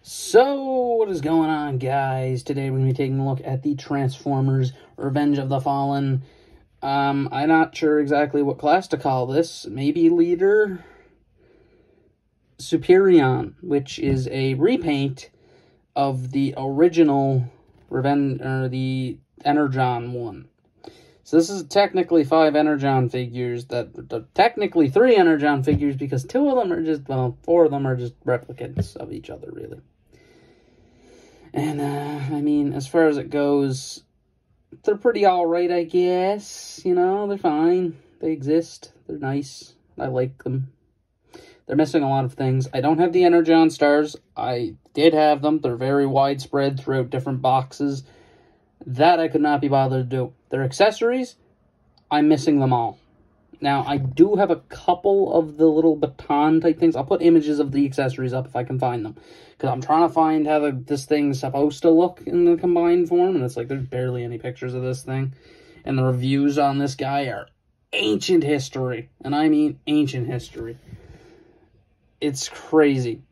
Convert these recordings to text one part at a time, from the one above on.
So, what is going on, guys? Today we're going to be taking a look at the Transformers Revenge of the Fallen. I'm not sure exactly what class to call this. Maybe Leader Superion, which is a repaint of the original Revenge, or the Energon one. So this is technically 5 Energon figures, technically 3 Energon figures, because 2 of them are just, well, 4 of them are just replicants of each other, really. And, I mean, as far as it goes, they're pretty alright, I guess. You know, they're fine. They exist. They're nice. I like them. They're missing a lot of things. I don't have the Energon stars. I did have them. They're very widespread throughout different boxes. That I could not be bothered to do. Their accessories, I'm missing them all. Now, I do have a couple of the little baton type things. I'll put images of the accessories up if I can find them. Because I'm trying to find how this thing's supposed to look in the combined form. And it's like, there's barely any pictures of this thing. And the reviews on this guy are ancient history. And I mean ancient history. It's crazy.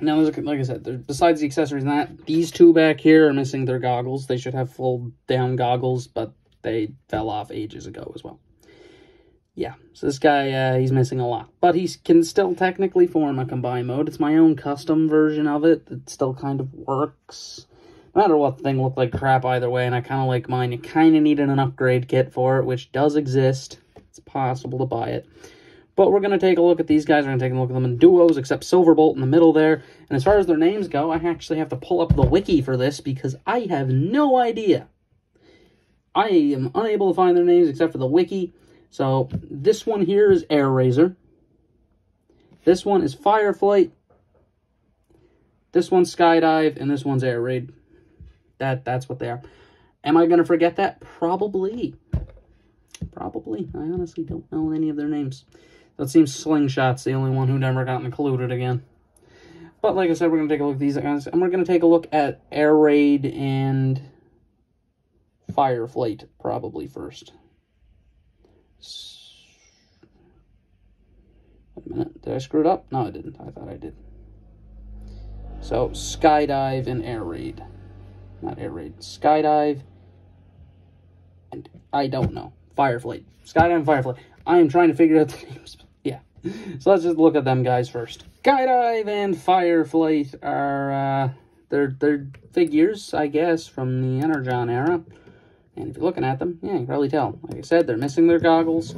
Now, like I said, besides the accessories and that, these 2 back here are missing their goggles. They should have full-down goggles, but they fell off ages ago as well. Yeah, so this guy, he's missing a lot. But he can still technically form a combined mode. It's my own custom version of it that still kind of works. No matter what, the thing looked like crap either way, and I kind of like mine. You kind of needed an upgrade kit for it, which does exist. It's possible to buy it. But we're going to take a look at these guys. We're going to take a look at them in duos, except Silverbolt in the middle there. And as far as their names go, I actually have to pull up the wiki for this because I have no idea. I am unable to find their names except for the wiki. So this one here is Air Razor. This one is Fireflight. This one's Skydive, and this one's Air Raid. That's what they are. Am I going to forget that? Probably. Probably. I honestly don't know any of their names. So it seems Slingshot's the only one who never got included again. But like I said, we're going to take a look at these guys. And we're going to take a look at Air Raid and Fireflight probably first. Wait a minute. Did I screw it up? No, I didn't. I thought I did. So, Skydive and Air Raid. Not Air Raid. Skydive and I don't know. Fireflight. Skydive and Fireflight. I am trying to figure out the names. Yeah. So let's just look at them guys first. Skydive and Fireflight are, they're figures, I guess, from the Energon era. And if you're looking at them, yeah, you can probably tell. Like I said, they're missing their goggles.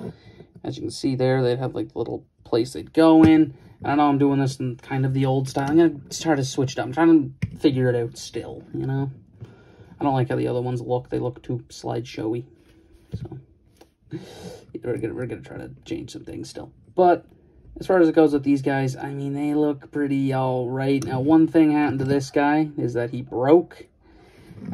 As you can see there, they have, like, little place they'd go in. I know I'm doing this in kind of the old style. I'm going to start to switch it up. I'm trying to figure it out still, you know? I don't like how the other ones look. They look too slideshowy. So, we're gonna try to change some things still. But, as far as it goes with these guys, I mean, they look pretty alright. Now, one thing happened to this guy is that he broke.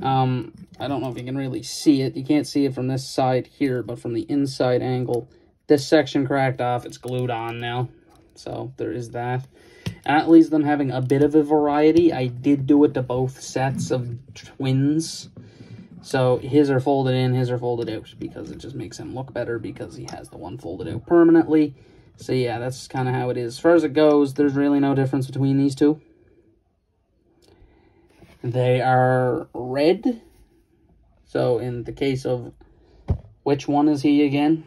I don't know if you can really see it. You can't see it from this side here, but from the inside angle, this section cracked off. It's glued on now. So, there is that. And that leaves them having a bit of a variety. I did do it to both sets of twins. So, his are folded in, his are folded out, because it just makes him look better because he has the one folded out permanently. So, yeah, that's kind of how it is. As far as it goes, there's really no difference between these two. They are red. So, in the case of, which one is he again?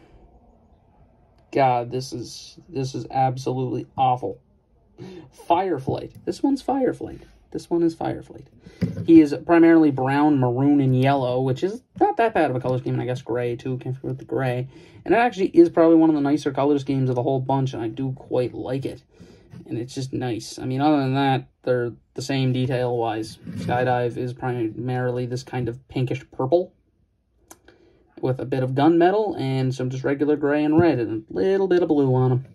God, this is absolutely awful. Fireflight. This one's Fireflight. This one is Fireflight. He is primarily brown, maroon, and yellow, which is not that bad of a color scheme, and I guess gray, too. Can't forget the gray. And it actually is probably one of the nicer color schemes of the whole bunch, and I do quite like it. And it's just nice. I mean, other than that, they're the same detail-wise. Skydive is primarily this kind of pinkish purple with a bit of gunmetal and some just regular gray and red and a little bit of blue on them.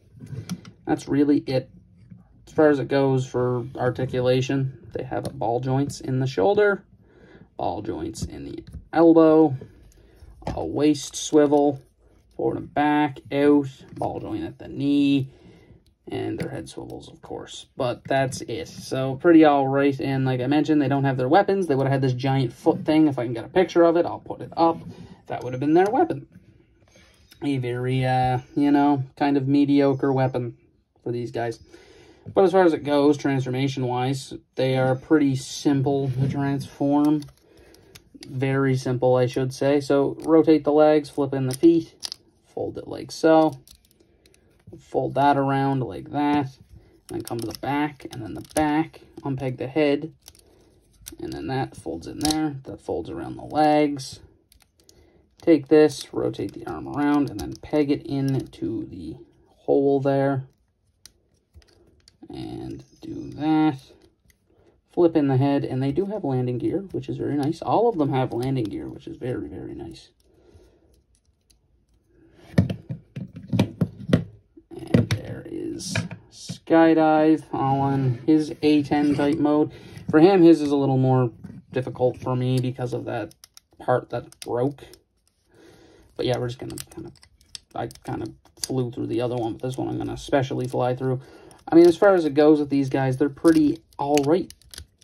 That's really it. As far as it goes for articulation, they have ball joints in the shoulder, ball joints in the elbow, a waist swivel, forward and back, out, ball joint at the knee, and their head swivels, of course. But that's it. So, pretty alright. And like I mentioned, they don't have their weapons. They would have had this giant foot thing. If I can get a picture of it, I'll put it up. That would have been their weapon. A very, you know, kind of mediocre weapon for these guys. But as far as it goes, transformation-wise, they are pretty simple to transform. Very simple, I should say. So, rotate the legs, flip in the feet, fold it like so. Fold that around like that. And then come to the back, and then the back, unpeg the head. And then that folds in there. That folds around the legs. Take this, rotate the arm around, and then peg it into the hole there. And do that. Flip in the head, and they do have landing gear, which is very nice. All of them have landing gear, which is very, very nice. And there is Skydive all on his A10 type mode. For him, his is a little more difficult for me because of that part that broke. But yeah, we're just gonna I kind of flew through the other one, but this one I'm gonna especially fly through. I mean, as far as it goes with these guys, they're pretty alright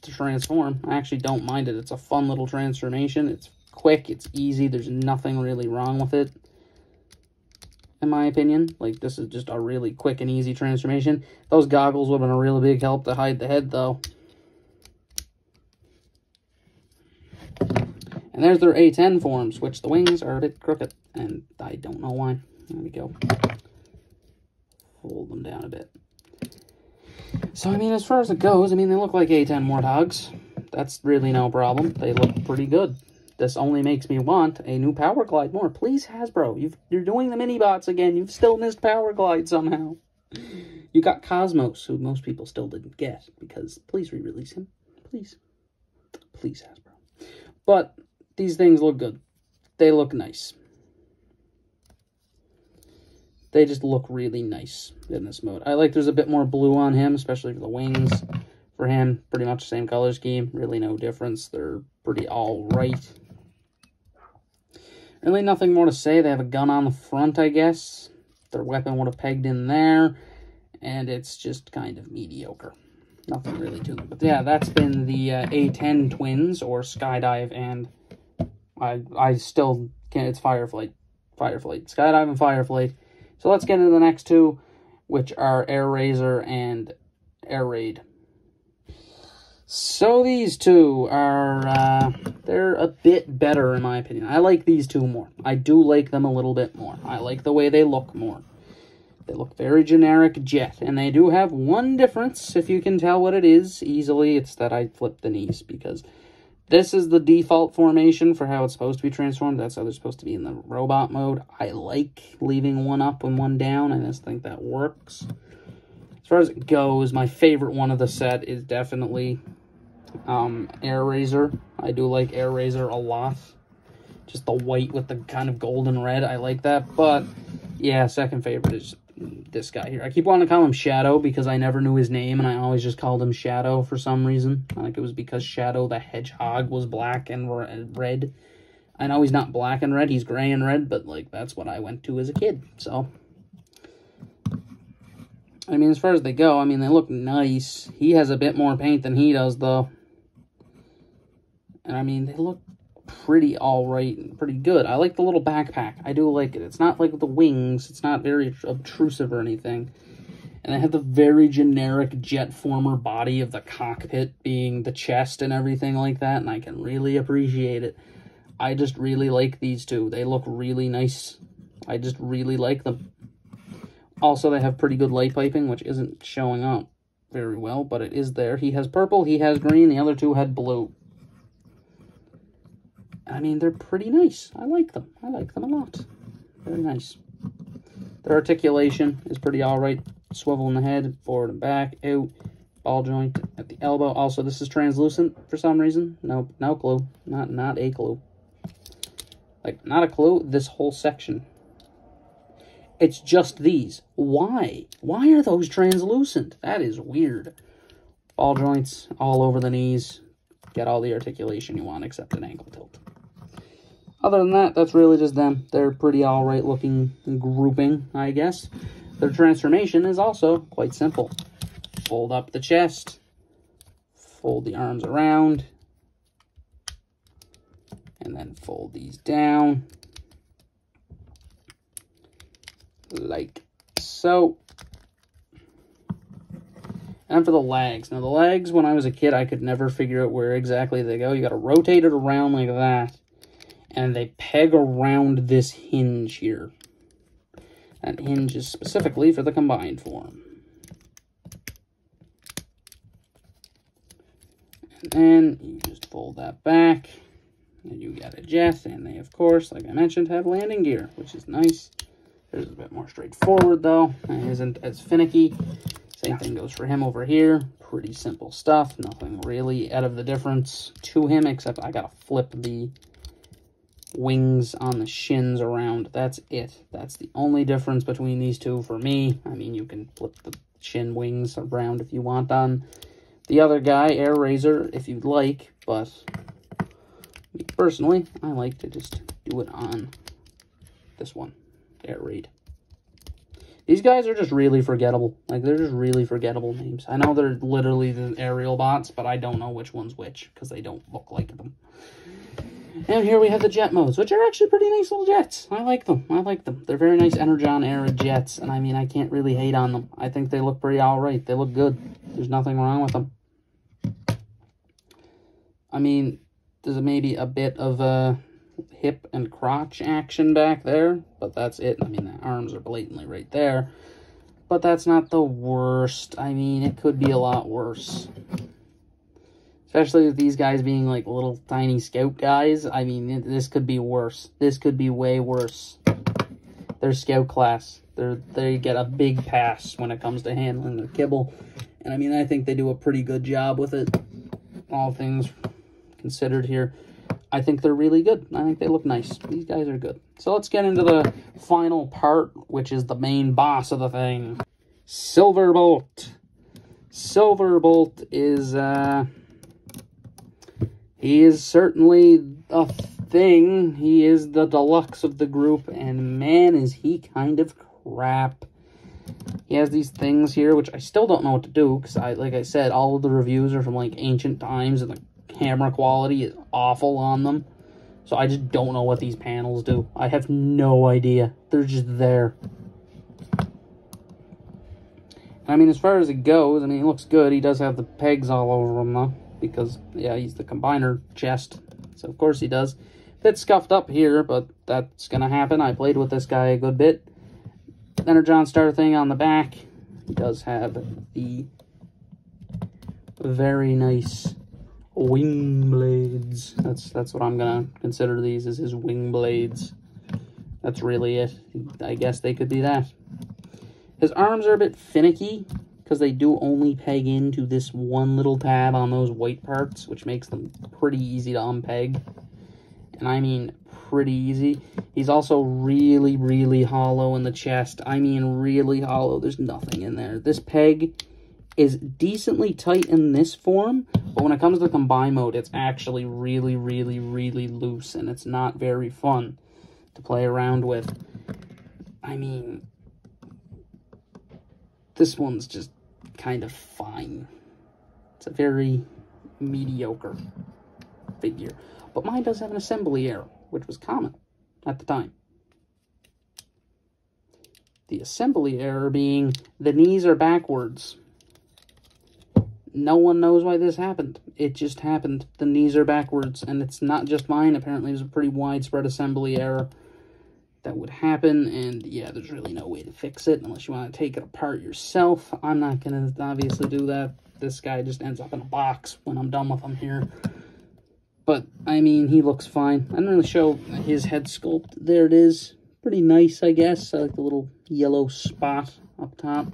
to transform. I actually don't mind it. It's a fun little transformation. It's quick, it's easy, there's nothing really wrong with it, in my opinion. Like, this is just a really quick and easy transformation. Those goggles would have been a really big help to hide the head, though. And there's their A10 forms, which the wings are a bit crooked, and I don't know why. There we go. Fold them down a bit. So, I mean, as far as it goes, I mean, they look like A10 Warthogs. That's really no problem. They look pretty good. This only makes me want a new Power Glide more. Please, Hasbro, you're doing the mini-bots again. You've still missed Power Glide somehow. You got Cosmos, who most people still didn't get, because please re-release him. Please. Please, Hasbro. But these things look good. They look nice. They just look really nice in this mode. I like there's a bit more blue on him, especially for the wings. For him, pretty much the same color scheme. Really no difference. They're pretty alright. Really nothing more to say. They have a gun on the front, I guess. Their weapon would have pegged in there. And it's just kind of mediocre. Nothing really to them. But yeah, that's been the A10 twins, or Skydive, and I still can't, it's Fireflight. Fireflight. Skydive and Fireflight. So let's get into the next two, which are Air Razor and Air Raid. So these two are, they're a bit better in my opinion. I like these two more. I do like them a little bit more. I like the way they look more. They look very generic jet, and they do have one difference, if you can tell what it is easily. It's that I flipped the knees, because this is the default formation for how it's supposed to be transformed. That's how they're supposed to be in the robot mode. I like leaving one up and one down. I just think that works. As far as it goes, my favorite one of the set is definitely Air Razor. I do like Air Razor a lot. Just the white with the kind of golden red. I like that. But, yeah, second favorite is this guy here. I keep wanting to call him Shadow because I never knew his name, and I always just called him Shadow for some reason. I think it was because Shadow the Hedgehog was black and red. I know he's not black and red, he's gray and red, but, like, that's what I went to as a kid, so. I mean, as far as they go, I mean, they look nice. He has a bit more paint than he does, though. And, I mean, they look pretty alright and pretty good. I like the little backpack. I do like it. It's not like the wings. It's not very obtrusive or anything. And they have the very generic jet former body of the cockpit being the chest and everything like that, and I can really appreciate it. I just really like these two. They look really nice. I just really like them. Also, they have pretty good light piping, which isn't showing up very well, but it is there. He has purple, he has green, the other two had blue. I mean, they're pretty nice. I like them. I like them a lot. Very nice. Their articulation is pretty alright. Swivel in the head, forward and back, out, ball joint at the elbow. Also, this is translucent for some reason. Nope, no clue. Not a clue. Like, not a clue. This whole section. It's just these. Why? Why are those translucent? That is weird. Ball joints all over the knees. Get all the articulation you want except an ankle tilt. Other than that, that's really just them. They're pretty alright looking grouping, I guess. Their transformation is also quite simple. Fold up the chest. Fold the arms around. And then fold these down. Like so. And for the legs. Now, the legs, when I was a kid, I could never figure out where exactly they go. You got to rotate it around like that. And they peg around this hinge here. That hinge is specifically for the combined form. And then you just fold that back. And you got a jet. And they, of course, like I mentioned, have landing gear, which is nice. There's a bit more straightforward, though. It isn't as finicky. Same thing goes for him over here. Pretty simple stuff. Nothing really out of the difference to him, except I gotta flip the wings on the shins around. That's it. That's the only difference between these two for me. I mean, you can flip the shin wings around if you want on the other guy, Air Razor, if you'd like, but me personally, I like to just do it on this one, Air Raid. These guys are just really forgettable. Like, they're just really forgettable names. I know they're literally the aerial bots, but I don't know which one's which, because they don't look like them. And here we have the jet modes, which are actually pretty nice little jets. I like them. I like them. They're very nice Energon-era jets, and I mean, I can't really hate on them. I think they look pretty alright. They look good. There's nothing wrong with them. I mean, there's maybe a bit of a hip and crotch action back there, but that's it. I mean, the arms are blatantly right there, but that's not the worst. I mean, it could be a lot worse, especially with these guys being like little tiny scout guys. I mean, this could be worse. This could be way worse. They're scout class. They get a big pass when it comes to handling their kibble, and I mean, I think they do a pretty good job with it, all things considered here. I think they're really good. I think they look nice. These guys are good. So let's get into the final part, which is the main boss of the thing. Silverbolt. Silverbolt is, he is certainly a thing. He is the deluxe of the group, and man, is he kind of crap. He has these things here, which I still don't know what to do, because like I said, all of the reviews are from like ancient times, and the camera quality is awful on them. So I just don't know what these panels do. I have no idea. They're just there. I mean, as far as it goes, I mean, it looks good. He does have the pegs all over him, though, because, yeah, he's the combiner chest. So, of course, he does. Bit scuffed up here, but that's going to happen. I played with this guy a good bit. Energon Star thing on the back. He does have the very nice wing blades. That's what I'm gonna consider these, as his wing blades. That's really it. I guess they could be that. His arms are a bit finicky, because they do only peg into this one little tab on those white parts, which makes them pretty easy to unpeg. And I mean pretty easy. He's also really, really hollow in the chest. I mean really hollow. There's nothing in there. This peg is decently tight in this form, but when it comes to combine mode, it's actually really, really, really loose, and it's not very fun to play around with. I mean, this one's just kind of fine. It's a very mediocre figure. But mine does have an assembly error, which was common at the time. The assembly error being the knees are backwards. No one knows why this happened. It just happened. The knees are backwards, and it's not just mine. Apparently, it was a pretty widespread assembly error that would happen, and yeah, there's really no way to fix it unless you want to take it apart yourself. I'm not going to obviously do that. This guy just ends up in a box when I'm done with him here. But, I mean, he looks fine. I didn't really show his head sculpt. There it is. Pretty nice, I guess. I like the little yellow spot up top.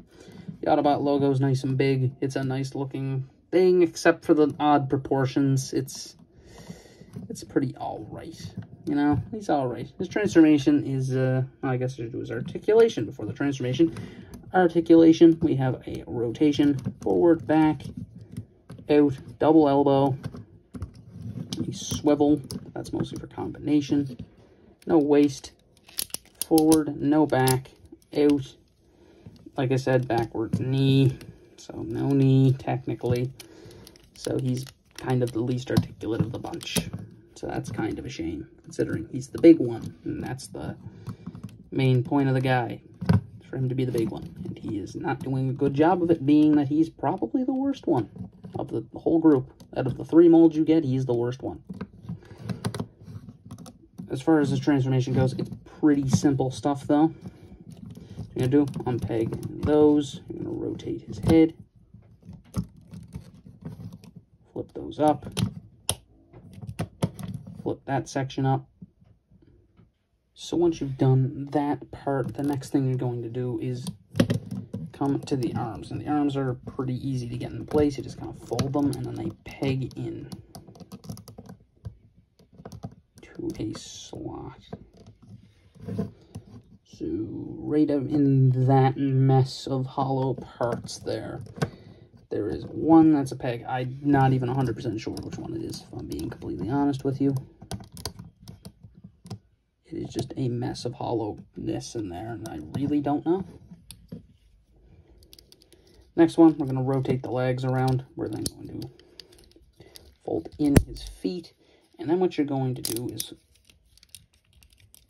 The Autobot logo is nice and big. It's a nice looking thing, except for the odd proportions. It's pretty alright. You know, he's alright. His transformation is, I guess I should do his articulation before the transformation. Articulation, we have a rotation, forward, back, out, double elbow, a swivel, that's mostly for combination, no waist, forward, no back, out, like I said, backwards knee, so no knee, technically, so he's kind of the least articulate of the bunch, so that's kind of a shame, considering he's the big one, and that's the main point of the guy. for him to be the big one. And he is not doing a good job of it, being that he's probably the worst one of the whole group. Out of the 3 molds you get, he's the worst one. As far as his transformation goes, it's pretty simple stuff, though. What you're going to do, unpeg those. You're going to rotate his head. Flip those up. Flip that section up. So once you've done that part, the next thing you're going to do is come to the arms. And the arms are pretty easy to get in place. You just kind of fold them, and then they peg in to a slot. So right in that mess of hollow parts there, there is one that's a peg. I'm not even 100% sure which one it is, if I'm being completely honest with you. It is just a mess of hollowness in there, and I really don't know. Next one, we're going to rotate the legs around. We're then going to fold in his feet. And then what you're going to do is...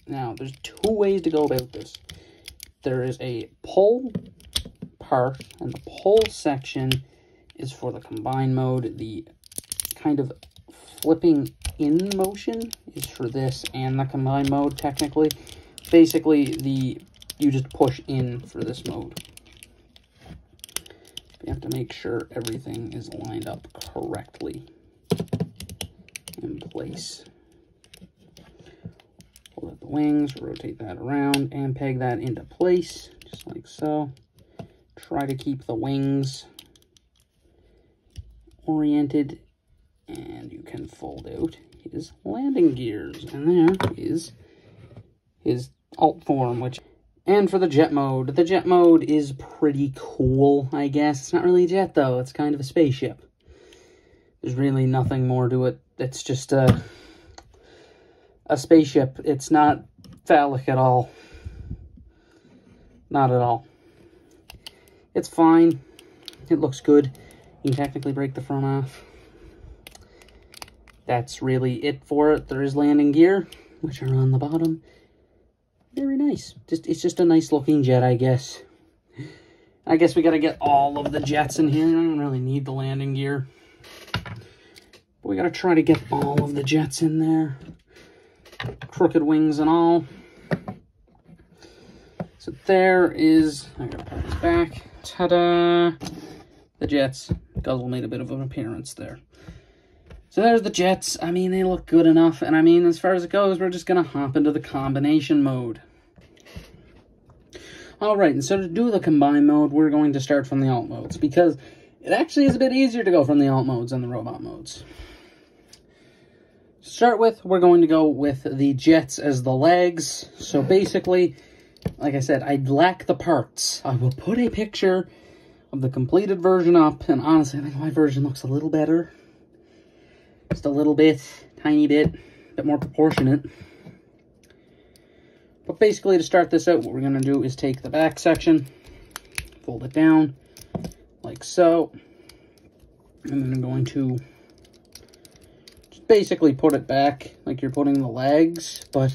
Now, there's 2 ways to go about this. There is a pull part, and the pull section is for the combine mode. The kind of flipping in motion is for this and the combine mode, technically. Basically, you just push in for this mode. You have to make sure everything is lined up correctly in place. Pull out the wings, rotate that around, and peg that into place, just like so. Try to keep the wings oriented, and you can fold out his landing gears. And there is his alt form, which... And for the jet mode is pretty cool, I guess. It's not really a jet, though. It's kind of a spaceship. There's really nothing more to it. It's just a spaceship. It's not phallic at all. Not at all. It's fine. It looks good. You can technically break the front off. That's really it for it. There is landing gear, which are on the bottom. Very nice. It's just a nice looking jet, I guess. I guess we gotta get all of the jets in here. I don't really need the landing gear. But we gotta try to get all of the jets in there. Crooked wings and all. So there is... I gotta put this back. Ta-da! The jets. Guzzle made a bit of an appearance there. So there's the jets. I mean, they look good enough. And I mean, as far as it goes, we're just going to hop into the combination mode. Alright, and so to do the combine mode, we're going to start from the alt modes. Because it actually is a bit easier to go from the alt modes than the robot modes. To start with, we're going to go with the jets as the legs. So basically, like I said, I lack the parts. I will put a picture of the completed version up. And honestly, I think my version looks a little better. Just a little bit, tiny bit more proportionate. But basically, to start this out, what we're going to do is take the back section, fold it down, like so. And then I'm going to just basically put it back like you're putting the legs, but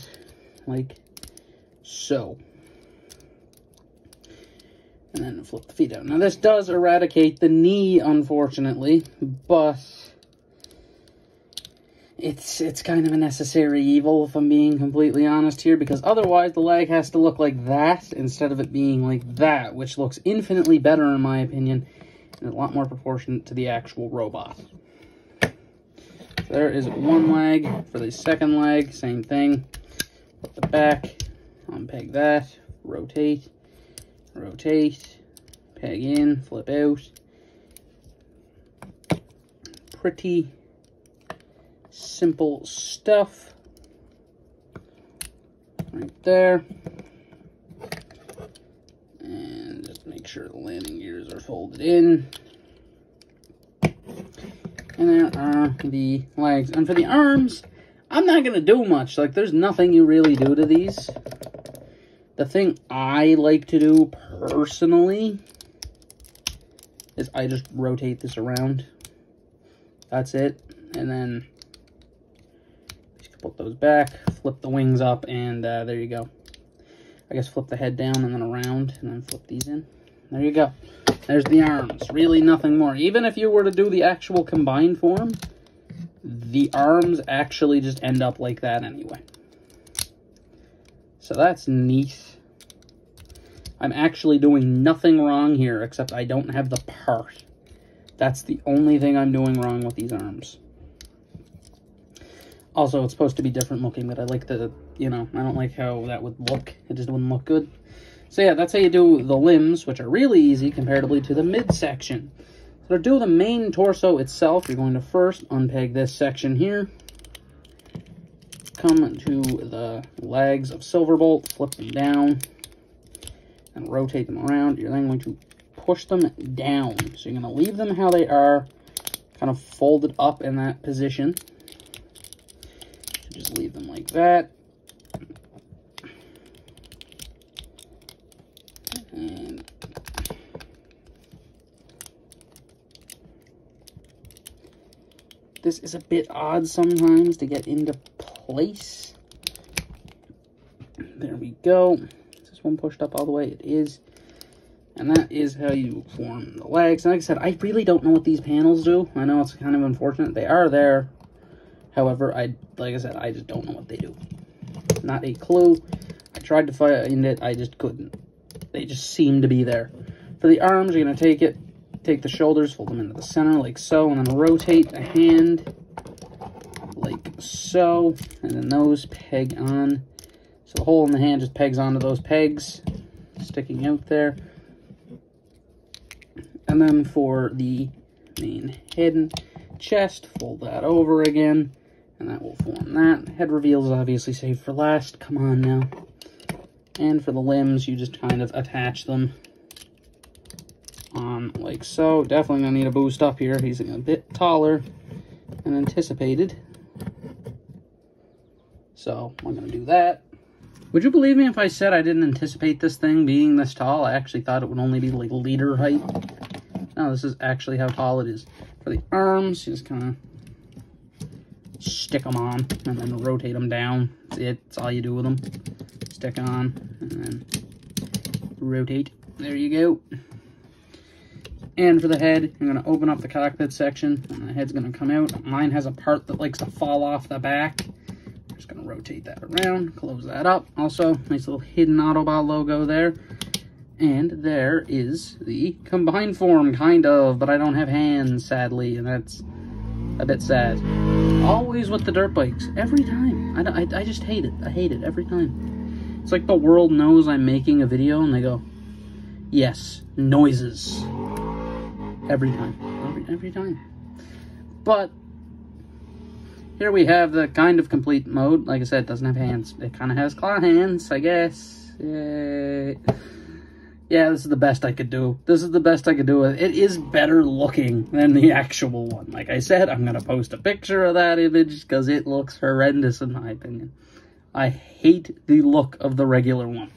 like so. And then flip the feet out. Now, this does eradicate the knee, unfortunately, but... It's kind of a necessary evil, if I'm being completely honest here, because otherwise the leg has to look like that instead of it being like that, which looks infinitely better in my opinion, and a lot more proportionate to the actual robot. So there is one leg. For the second leg, same thing. Put the back, unpeg that, rotate, peg in, flip out. Pretty simple stuff right there. And just make sure the landing gears are folded in. And there are the legs. And for the arms, I'm not going to do much. Like, there's nothing you really do to these. The thing I like to do personally is I just rotate this around. That's it. And then put those back, flip the wings up, and there you go. I guess flip the head down and then around, and then flip these in. There you go. There's the arms. Really nothing more. Even if you were to do the actual combined form, the arms actually just end up like that anyway. So that's neat. I'm actually doing nothing wrong here, except I don't have the part. That's the only thing I'm doing wrong with these arms. Also, it's supposed to be different looking, but I like the, you know, I don't like how that would look. It just wouldn't look good. So yeah, that's how you do the limbs, which are really easy comparatively to the midsection. So to do the main torso itself, you're going to first unpeg this section here. Come to the legs of Silverbolt, flip them down, and rotate them around. You're then going to push them down. So you're going to leave them how they are, kind of folded up in that position. So just leave them like that. And this is a bit odd sometimes to get into place. There we go. Is this one pushed up all the way? It is. And that is how you form the legs. And like I said, I really don't know what these panels do. I know it's kind of unfortunate. They are there. However, like I said, I just don't know what they do. Not a clue. I tried to find it. I just couldn't. They just seem to be there. For the arms, you're going to take the shoulders, fold them into the center like so, and then rotate a hand like so, and then those peg on. So the hole in the hand just pegs onto those pegs sticking out there. And then for the main head and chest, fold that over again, and that will form that. Head reveal is obviously saved for last. Come on now. And for the limbs, you just kind of attach them on like so. Definitely gonna need a boost up here. He's a bit taller than anticipated. So I'm gonna do that. Would you believe me if I said I didn't anticipate this thing being this tall? I actually thought it would only be like leader height. No, this is actually how tall it is. For the arms, you just kind of stick them on and then rotate them down. That's it. That's all you do with them. Stick on and then rotate. There you go. And for the head, I'm going to open up the cockpit section, and the head's going to come out. Mine has a part that likes to fall off the back. I'm just going to rotate that around, close that up. Also, nice little hidden Autobot logo there. And there is the combined form, kind of, but I don't have hands, sadly, and that's a bit sad. Always with the dirt bikes, every time. I just hate it. I hate it every time. It's like the world knows I'm making a video, and they go, yes, noises. Every time. Every time. But here we have the kind of complete mode. Like I said, it doesn't have hands. It kind of has claw hands, I guess. Yay. Yeah, this is the best I could do. This is the best I could do. It is better looking than the actual one. Like I said, I'm going to post a picture of that image because it looks horrendous in my opinion. I hate the look of the regular one.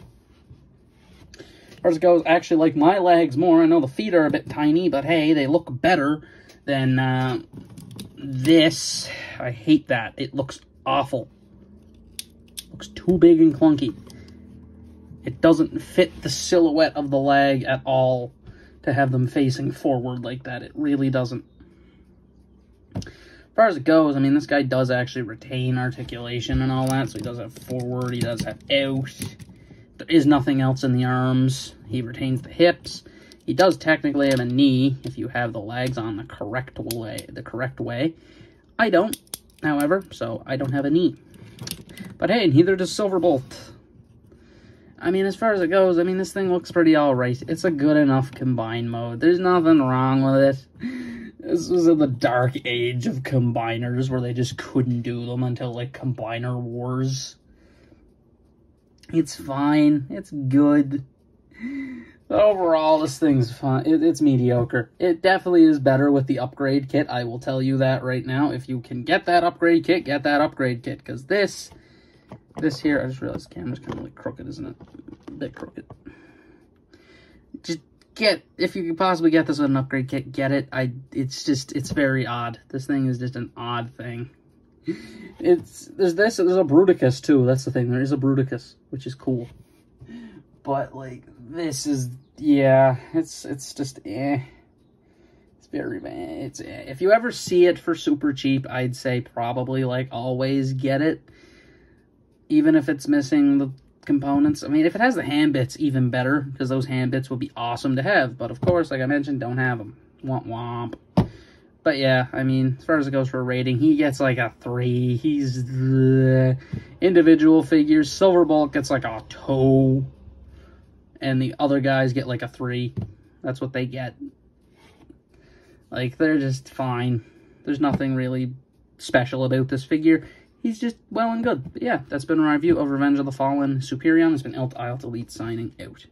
As far as it goes, I actually like my legs more. I know the feet are a bit tiny, but hey, they look better than this. I hate that. It looks awful. It looks too big and clunky. It doesn't fit the silhouette of the leg at all to have them facing forward like that. It really doesn't. As far as it goes, I mean, this guy does actually retain articulation and all that. So he does have forward, he does have out. There is nothing else in the arms. He retains the hips. He does technically have a knee if you have the legs on the correct way. I don't, however, so I don't have a knee. But hey, neither does Silverbolt. I mean, as far as it goes, I mean, this thing looks pretty alright. It's a good enough combine mode. There's nothing wrong with it. This was in the dark age of combiners where they just couldn't do them until, like, Combiner Wars. It's fine. It's good. But overall, this thing's fun. It's mediocre. It definitely is better with the upgrade kit. I will tell you that right now. If you can get that upgrade kit, get that upgrade kit. Because this here, I just realized the camera's kind of like crooked, isn't it? A bit crooked. Just if you could possibly get this with an upgrade kit, get it. It's very odd. This thing is just an odd thing. There's a Bruticus too. That's the thing. There is a Bruticus, which is cool. But, like, this is, yeah, it's just, eh. It's very, it's, eh. If you ever see it for super cheap, I'd say probably, like, always get it. Even if it's missing the components. I mean, if it has the hand bits, even better, because those hand bits would be awesome to have. But, of course, like I mentioned, don't have them. Womp womp. But yeah, I mean, as far as it goes for a rating, he gets like a 3. He's individual figures. Silverbolt gets like a 2. And the other guys get like a 3. That's what they get. Like, they're just fine. There's nothing really special about this figure. He's just well and good. But yeah, that's been a review of Revenge of the Fallen Superion. It's been Eilt Eilt Elite signing out.